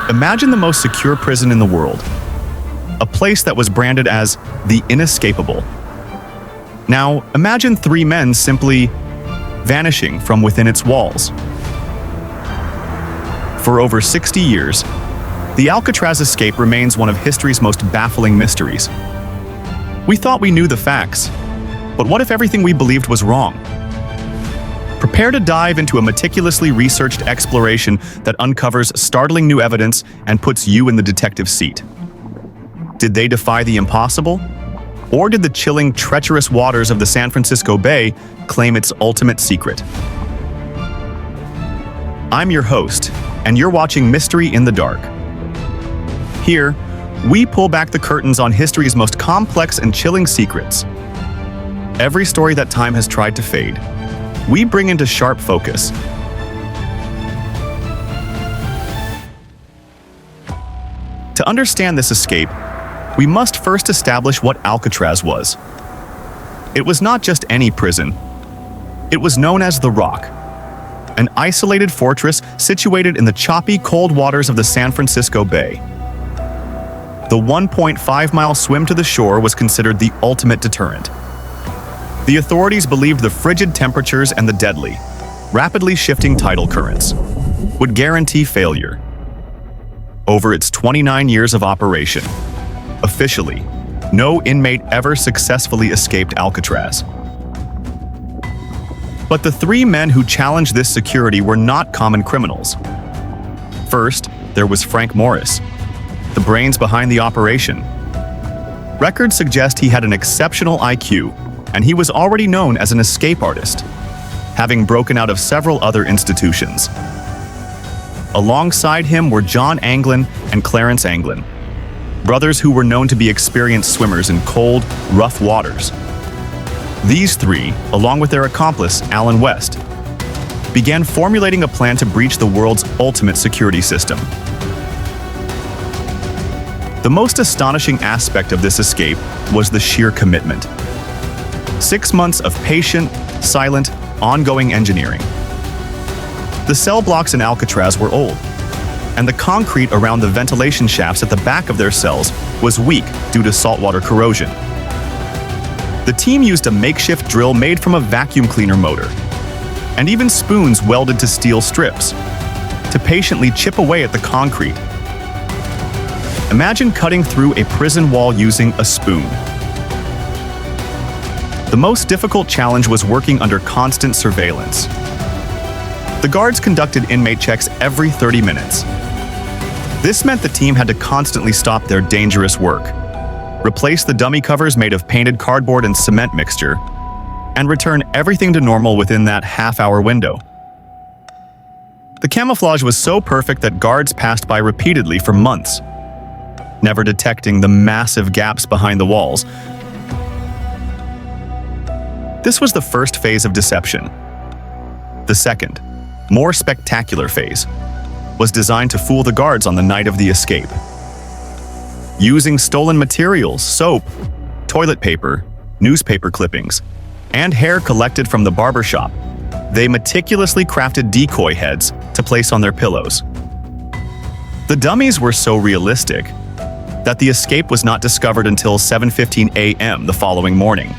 Imagine the most secure prison in the world, a place that was branded as the inescapable. Now, imagine three men simply vanishing from within its walls. For over 60 years, the Alcatraz escape remains one of history's most baffling mysteries. We thought we knew the facts, but what if everything we believed was wrong? Prepare to dive into a meticulously researched exploration that uncovers startling new evidence and puts you in the detective seat. Did they defy the impossible? Or did the chilling, treacherous waters of the San Francisco Bay claim its ultimate secret? I'm your host, and you're watching Mystery in the Dark. Here, we pull back the curtains on history's most complex and chilling secrets. Every story that time has tried to fade, we bring into sharp focus. To understand this escape, we must first establish what Alcatraz was. It was not just any prison. It was known as the Rock, an isolated fortress situated in the choppy, cold waters of the San Francisco Bay. The 1.5-mile swim to the shore was considered the ultimate deterrent. The authorities believed the frigid temperatures and the deadly, rapidly shifting tidal currents would guarantee failure. Over its 29 years of operation, officially, no inmate ever successfully escaped Alcatraz. But the three men who challenged this security were not common criminals. First, there was Frank Morris, the brains behind the operation. Records suggest he had an exceptional IQ, and he was already known as an escape artist, having broken out of several other institutions. Alongside him were John Anglin and Clarence Anglin, brothers who were known to be experienced swimmers in cold, rough waters. These three, along with their accomplice, Alan West, began formulating a plan to breach the world's ultimate security system. The most astonishing aspect of this escape was the sheer commitment. 6 months of patient, silent, ongoing engineering. The cell blocks in Alcatraz were old, and the concrete around the ventilation shafts at the back of their cells was weak due to saltwater corrosion. The team used a makeshift drill made from a vacuum cleaner motor, and even spoons welded to steel strips, to patiently chip away at the concrete. Imagine cutting through a prison wall using a spoon. The most difficult challenge was working under constant surveillance. The guards conducted inmate checks every 30 minutes. This meant the team had to constantly stop their dangerous work, replace the dummy covers made of painted cardboard and cement mixture, and return everything to normal within that half-hour window. The camouflage was so perfect that guards passed by repeatedly for months, never detecting the massive gaps behind the walls. This was the first phase of deception. The second, more spectacular phase, was designed to fool the guards on the night of the escape. Using stolen materials, soap, toilet paper, newspaper clippings, and hair collected from the barbershop, they meticulously crafted decoy heads to place on their pillows. The dummies were so realistic that the escape was not discovered until 7:15 a.m. the following morning.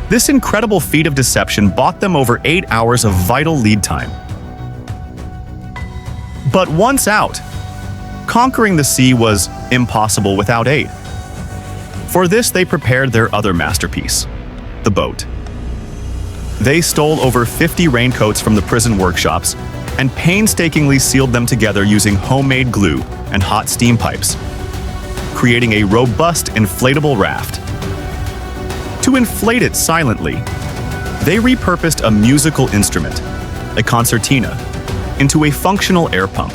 This incredible feat of deception bought them over 8 hours of vital lead time. But once out, conquering the sea was impossible without aid. For this, they prepared their other masterpiece, the boat. They stole over 50 raincoats from the prison workshops and painstakingly sealed them together using homemade glue and hot steam pipes, creating a robust inflatable raft. To inflate it silently, they repurposed a musical instrument, a concertina, into a functional air pump.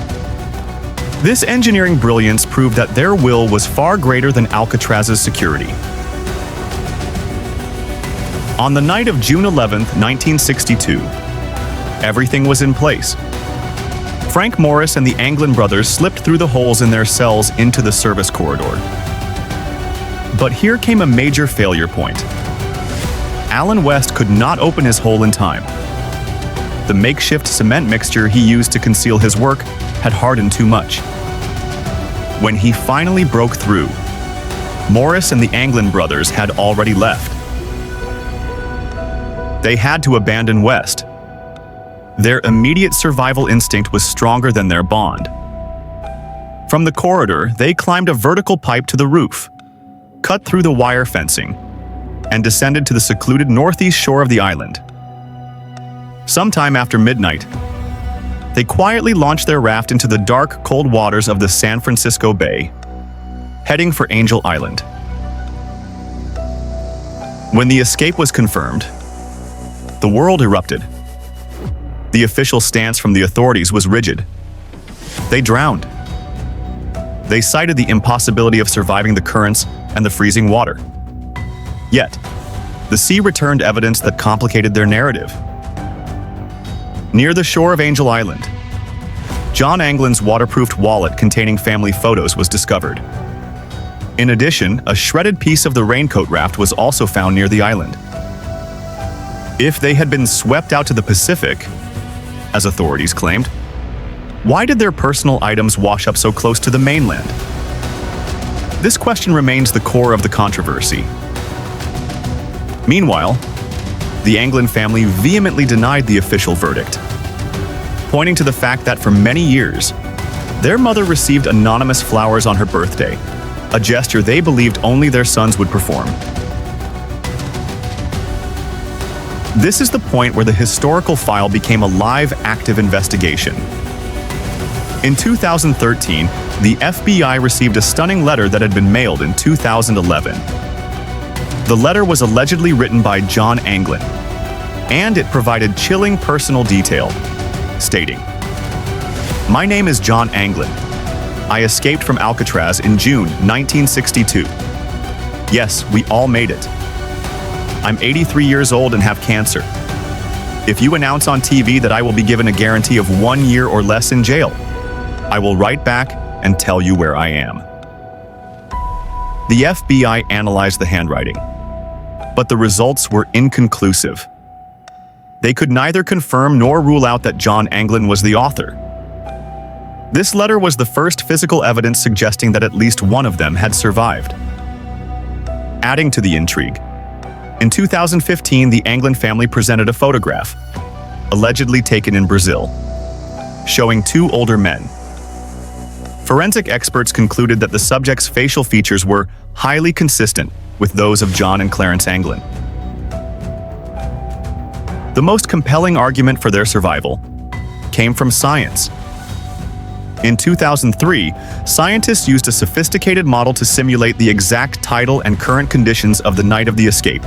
This engineering brilliance proved that their will was far greater than Alcatraz's security. On the night of June 11, 1962, everything was in place. Frank Morris and the Anglin brothers slipped through the holes in their cells into the service corridor. But here came a major failure point. Alan West could not open his hole in time. The makeshift cement mixture he used to conceal his work had hardened too much. When he finally broke through, Morris and the Anglin brothers had already left. They had to abandon West. Their immediate survival instinct was stronger than their bond. From the corridor, they climbed a vertical pipe to the roof, cut through the wire fencing, and descended to the secluded northeast shore of the island. Sometime after midnight, they quietly launched their raft into the dark, cold waters of the San Francisco Bay, heading for Angel Island. When the escape was confirmed, the world erupted. The official stance from the authorities was rigid. They drowned. They cited the impossibility of surviving the currents and the freezing water. Yet, the sea returned evidence that complicated their narrative. Near the shore of Angel Island, John Anglin's waterproofed wallet containing family photos was discovered. In addition, a shredded piece of the raincoat raft was also found near the island. If they had been swept out to the Pacific, as authorities claimed, why did their personal items wash up so close to the mainland? This question remains the core of the controversy. Meanwhile, the Anglin family vehemently denied the official verdict, pointing to the fact that for many years, their mother received anonymous flowers on her birthday, a gesture they believed only their sons would perform. This is the point where the historical file became a live, active investigation. In 2013, the FBI received a stunning letter that had been mailed in 2011. The letter was allegedly written by John Anglin, and it provided chilling personal detail, stating, "My name is John Anglin. I escaped from Alcatraz in June 1962. Yes, we all made it. I'm 83 years old and have cancer. If you announce on TV that I will be given a guarantee of 1 year or less in jail, I will write back and tell you where I am." The FBI analyzed the handwriting, but the results were inconclusive. They could neither confirm nor rule out that John Anglin was the author. This letter was the first physical evidence suggesting that at least one of them had survived. Adding to the intrigue, in 2015, the Anglin family presented a photograph, allegedly taken in Brazil, showing two older men. Forensic experts concluded that the subject's facial features were highly consistent with those of John and Clarence Anglin. The most compelling argument for their survival came from science. In 2003, scientists used a sophisticated model to simulate the exact tidal and current conditions of the night of the escape.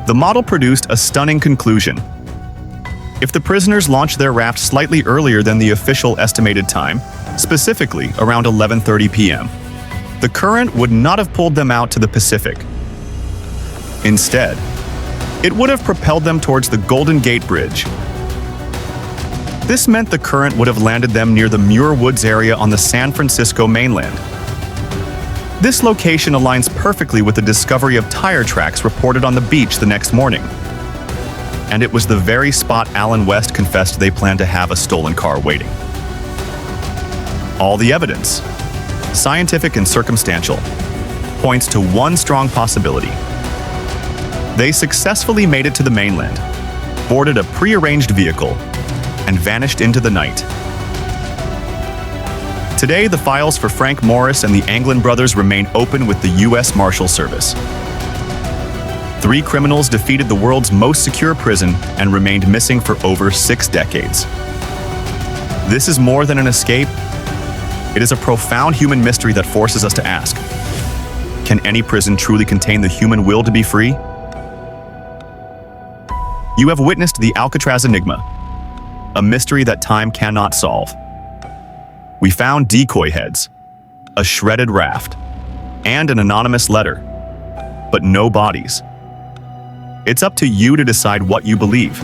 The model produced a stunning conclusion. If the prisoners launched their raft slightly earlier than the official estimated time, specifically around 11:30 p.m., the current would not have pulled them out to the Pacific. Instead, it would have propelled them towards the Golden Gate Bridge. This meant the current would have landed them near the Muir Woods area on the San Francisco mainland. This location aligns perfectly with the discovery of tire tracks reported on the beach the next morning. And it was the very spot Alan West confessed they planned to have a stolen car waiting. All the evidence, scientific and circumstantial, points to one strong possibility. They successfully made it to the mainland, boarded a pre-arranged vehicle, and vanished into the night. Today, the files for Frank Morris and the Anglin brothers remain open with the U.S. Marshal Service. 3 criminals defeated the world's most secure prison and remained missing for over 6 decades. This is more than an escape. It is a profound human mystery that forces us to ask, can any prison truly contain the human will to be free? You have witnessed the Alcatraz Enigma, a mystery that time cannot solve. We found decoy heads, a shredded raft, and an anonymous letter, but no bodies. It's up to you to decide what you believe.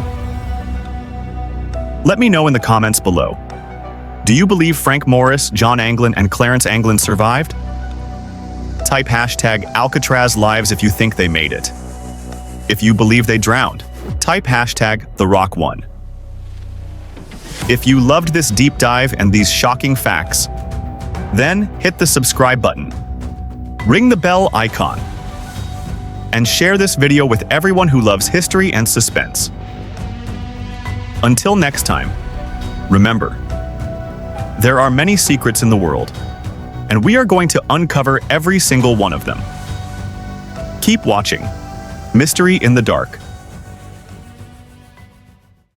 Let me know in the comments below. Do you believe Frank Morris, John Anglin, and Clarence Anglin survived? Type #AlcatrazLives if you think they made it. If you believe they drowned, type #TheRock1. If you loved this deep dive and these shocking facts, then hit the subscribe button, ring the bell icon, and share this video with everyone who loves history and suspense. Until next time, remember, there are many secrets in the world, and we are going to uncover every single one of them. Keep watching Mystery in the Dark.